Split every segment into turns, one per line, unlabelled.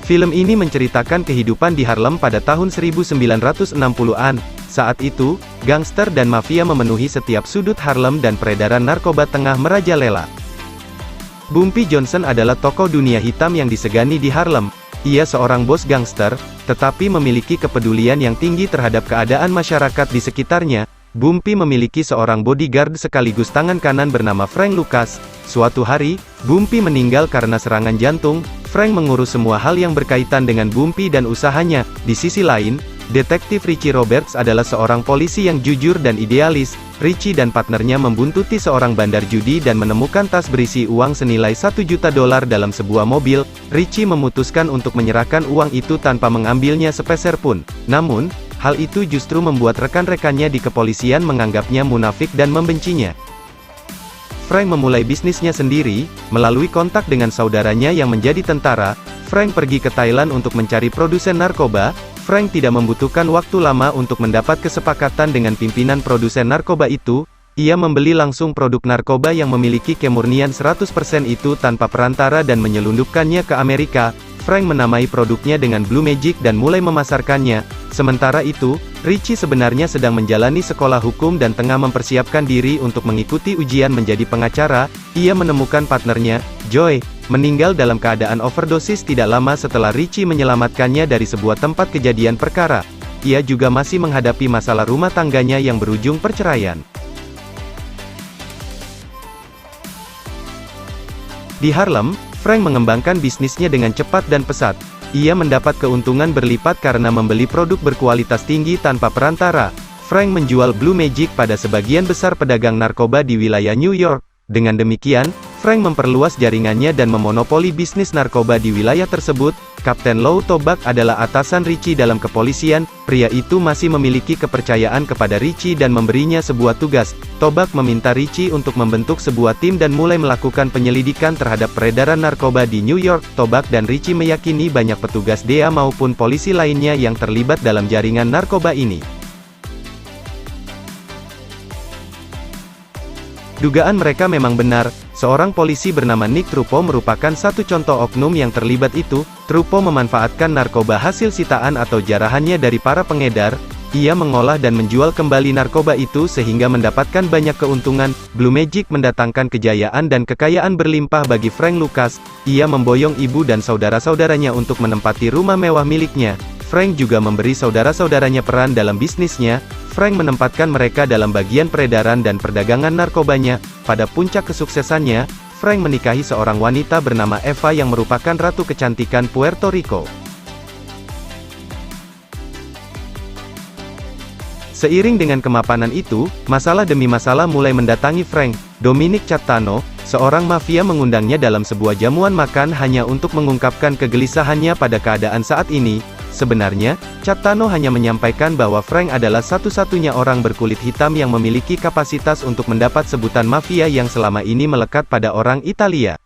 Film ini menceritakan kehidupan di Harlem pada tahun 1960-an. Saat itu, gangster dan mafia memenuhi setiap sudut Harlem dan peredaran narkoba tengah merajalela. Bumpy Johnson adalah tokoh dunia hitam yang disegani di Harlem. Ia seorang bos gangster, tetapi memiliki kepedulian yang tinggi terhadap keadaan masyarakat di sekitarnya. Bumpy memiliki seorang bodyguard sekaligus tangan kanan bernama Frank Lucas. Suatu hari, Bumpy meninggal karena serangan jantung. Frank mengurus semua hal yang berkaitan dengan Bumpy dan usahanya. Di sisi lain, detektif Richie Roberts adalah seorang polisi yang jujur dan idealis. Richie dan partnernya membuntuti seorang bandar judi dan menemukan tas berisi uang senilai $1 juta dalam sebuah mobil. Richie memutuskan untuk menyerahkan uang itu tanpa mengambilnya sepeser pun. Namun, hal itu justru membuat rekan-rekannya di kepolisian menganggapnya munafik dan membencinya. Frank memulai bisnisnya sendiri, melalui kontak dengan saudaranya yang menjadi tentara. Frank pergi ke Thailand untuk mencari produsen narkoba. Frank tidak membutuhkan waktu lama untuk mendapat kesepakatan dengan pimpinan produsen narkoba itu. Ia membeli langsung produk narkoba yang memiliki kemurnian 100% itu tanpa perantara dan menyelundupkannya ke Amerika. Frank menamai produknya dengan Blue Magic dan mulai memasarkannya. Sementara itu, Richie sebenarnya sedang menjalani sekolah hukum dan tengah mempersiapkan diri untuk mengikuti ujian menjadi pengacara. Ia menemukan partnernya, Joy, meninggal dalam keadaan overdosis tidak lama setelah Richie menyelamatkannya dari sebuah tempat kejadian perkara. Ia juga masih menghadapi masalah rumah tangganya yang berujung perceraian. Di Harlem, Frank mengembangkan bisnisnya dengan cepat dan pesat. Ia mendapat keuntungan berlipat karena membeli produk berkualitas tinggi tanpa perantara. Frank menjual Blue Magic pada sebagian besar pedagang narkoba di wilayah New York. Dengan demikian, Frank memperluas jaringannya dan memonopoli bisnis narkoba di wilayah tersebut. Kapten Lou Tobak adalah atasan Richie dalam kepolisian. Pria itu masih memiliki kepercayaan kepada Richie dan memberinya sebuah tugas. Tobak meminta Richie untuk membentuk sebuah tim dan mulai melakukan penyelidikan terhadap peredaran narkoba di New York. Tobak dan Richie meyakini banyak petugas DEA maupun polisi lainnya yang terlibat dalam jaringan narkoba ini. Dugaan mereka memang benar. Seorang polisi bernama Nick Trupo merupakan satu contoh oknum yang terlibat itu. Trupo memanfaatkan narkoba hasil sitaan atau jarahannya dari para pengedar. Ia mengolah dan menjual kembali narkoba itu sehingga mendapatkan banyak keuntungan. Blue Magic mendatangkan kejayaan dan kekayaan berlimpah bagi Frank Lucas. Ia memboyong ibu dan saudara-saudaranya untuk menempati rumah mewah miliknya. Frank juga memberi saudara-saudaranya peran dalam bisnisnya. Frank menempatkan mereka dalam bagian peredaran dan perdagangan narkobanya. Pada puncak kesuksesannya, Frank menikahi seorang wanita bernama Eva yang merupakan ratu kecantikan Puerto Rico. Seiring dengan kemapanan itu, masalah demi masalah mulai mendatangi Frank. Dominic Catano, seorang mafia mengundangnya dalam sebuah jamuan makan hanya untuk mengungkapkan kegelisahannya pada keadaan saat ini. Sebenarnya, Catano hanya menyampaikan bahwa Frank adalah satu-satunya orang berkulit hitam yang memiliki kapasitas untuk mendapat sebutan mafia yang selama ini melekat pada orang Italia.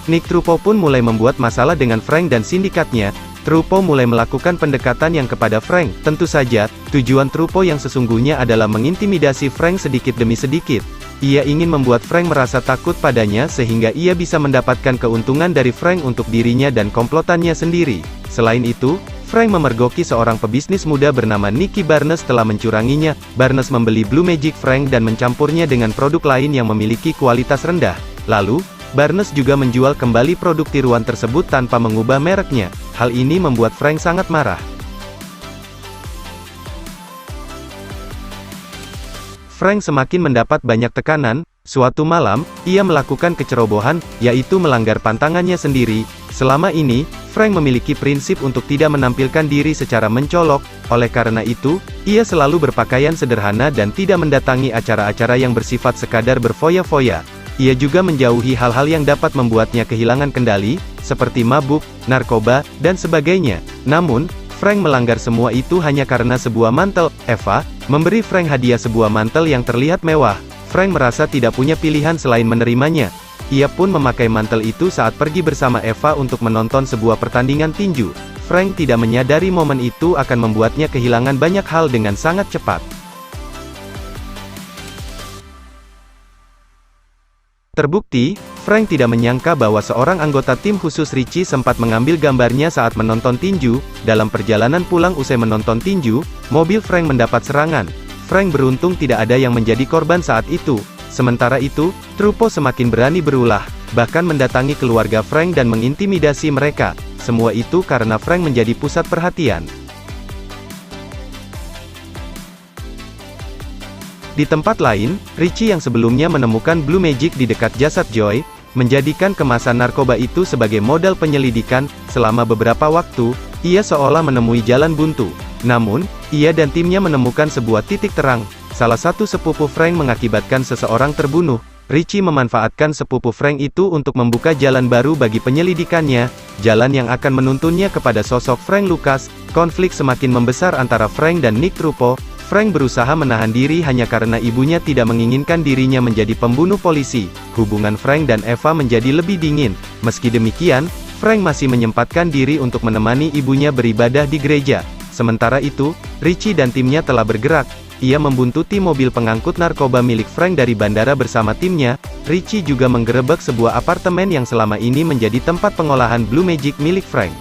Nick Trupo pun mulai membuat masalah dengan Frank dan sindikatnya. Trupo mulai melakukan pendekatan yang kepada Frank. Tentu saja, tujuan Trupo yang sesungguhnya adalah mengintimidasi Frank sedikit demi sedikit. Ia ingin membuat Frank merasa takut padanya sehingga ia bisa mendapatkan keuntungan dari Frank untuk dirinya dan komplotannya sendiri. Selain itu, Frank memergoki seorang pebisnis muda bernama Nicky Barnes setelah mencuranginya. Barnes membeli Blue Magic Frank dan mencampurnya dengan produk lain yang memiliki kualitas rendah. Lalu, Barnes juga menjual kembali produk tiruan tersebut tanpa mengubah mereknya. Hal ini membuat Frank sangat marah. Frank semakin mendapat banyak tekanan. Suatu malam, ia melakukan kecerobohan, yaitu melanggar pantangannya sendiri. Selama ini, Frank memiliki prinsip untuk tidak menampilkan diri secara mencolok. Oleh karena itu, ia selalu berpakaian sederhana dan tidak mendatangi acara-acara yang bersifat sekadar berfoya-foya. Ia juga menjauhi hal-hal yang dapat membuatnya kehilangan kendali, seperti mabuk, narkoba, dan sebagainya. Namun, Frank melanggar semua itu hanya karena sebuah mantel. Eva memberi Frank hadiah sebuah mantel yang terlihat mewah. Frank merasa tidak punya pilihan selain menerimanya. Ia pun memakai mantel itu saat pergi bersama Eva untuk menonton sebuah pertandingan tinju. Frank tidak menyadari momen itu akan membuatnya kehilangan banyak hal dengan sangat cepat. Terbukti, Frank tidak menyangka bahwa seorang anggota tim khusus Richie sempat mengambil gambarnya saat menonton tinju. Dalam perjalanan pulang usai menonton tinju, mobil Frank mendapat serangan. Frank beruntung tidak ada yang menjadi korban saat itu. Sementara itu, Trupo semakin berani berulah, bahkan mendatangi keluarga Frank dan mengintimidasi mereka. Semua itu karena Frank menjadi pusat perhatian. Di tempat lain, Richie yang sebelumnya menemukan Blue Magic di dekat jasad Joy, menjadikan kemasan narkoba itu sebagai modal penyelidikan. Selama beberapa waktu, ia seolah menemui jalan buntu. Namun, ia dan timnya menemukan sebuah titik terang. Salah satu sepupu Frank mengakibatkan seseorang terbunuh. Richie memanfaatkan sepupu Frank itu untuk membuka jalan baru bagi penyelidikannya, jalan yang akan menuntunnya kepada sosok Frank Lucas. Konflik semakin membesar antara Frank dan Nick Trupo. Frank berusaha menahan diri hanya karena ibunya tidak menginginkan dirinya menjadi pembunuh polisi. Hubungan Frank dan Eva menjadi lebih dingin. Meski demikian, Frank masih menyempatkan diri untuk menemani ibunya beribadah di gereja. Sementara itu, Richie dan timnya telah bergerak. Ia membuntuti mobil pengangkut narkoba milik Frank dari bandara bersama timnya. Richie juga menggerebek sebuah apartemen yang selama ini menjadi tempat pengolahan Blue Magic milik Frank.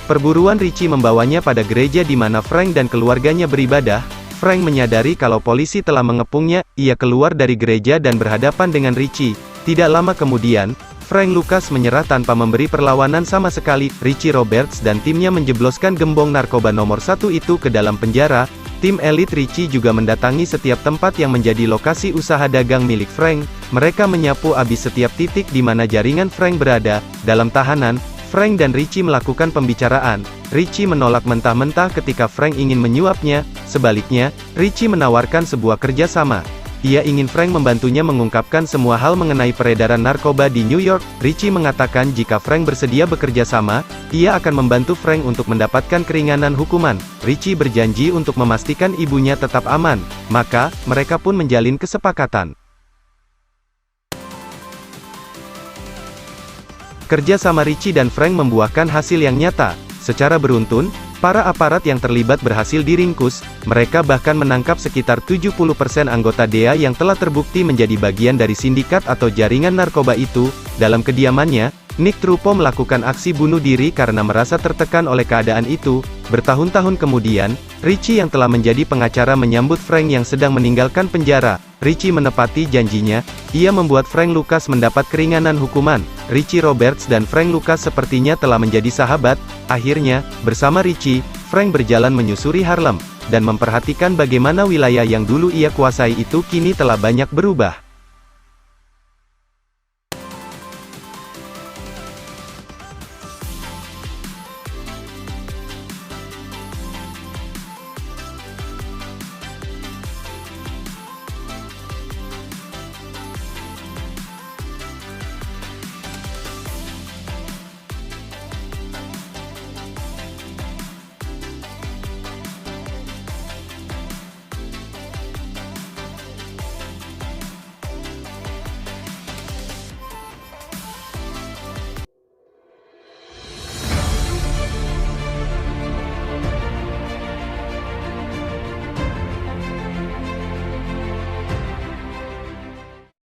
Perburuan Richie membawanya pada gereja di mana Frank dan keluarganya beribadah. Frank menyadari kalau polisi telah mengepungnya. Ia keluar dari gereja dan berhadapan dengan Richie. Tidak lama kemudian, Frank Lucas menyerah tanpa memberi perlawanan sama sekali. Richie Roberts dan timnya menjebloskan gembong narkoba nomor 1 itu ke dalam penjara. Tim elit Richie juga mendatangi setiap tempat yang menjadi lokasi usaha dagang milik Frank. Mereka menyapu habis setiap titik di mana jaringan Frank berada. Dalam tahanan, Frank dan Richie melakukan pembicaraan. Richie menolak mentah-mentah ketika Frank ingin menyuapnya. Sebaliknya, Richie menawarkan sebuah kerjasama. Ia ingin Frank membantunya mengungkapkan semua hal mengenai peredaran narkoba di New York. Richie mengatakan jika Frank bersedia bekerja sama, ia akan membantu Frank untuk mendapatkan keringanan hukuman. Richie berjanji untuk memastikan ibunya tetap aman. Maka, mereka pun menjalin kesepakatan. Kerja sama Richie dan Frank membuahkan hasil yang nyata. Secara beruntun, para aparat yang terlibat berhasil diringkus. Mereka bahkan menangkap sekitar 70% anggota DEA yang telah terbukti menjadi bagian dari sindikat atau jaringan narkoba itu. Dalam kediamannya, Nick Trupo melakukan aksi bunuh diri karena merasa tertekan oleh keadaan itu. Bertahun-tahun kemudian, Richie yang telah menjadi pengacara menyambut Frank yang sedang meninggalkan penjara. Richie menepati janjinya. Ia membuat Frank Lucas mendapat keringanan hukuman. Richie Roberts dan Frank Lucas sepertinya telah menjadi sahabat. Akhirnya, bersama Richie, Frank berjalan menyusuri Harlem, dan memperhatikan bagaimana wilayah yang dulu ia kuasai itu kini telah banyak berubah.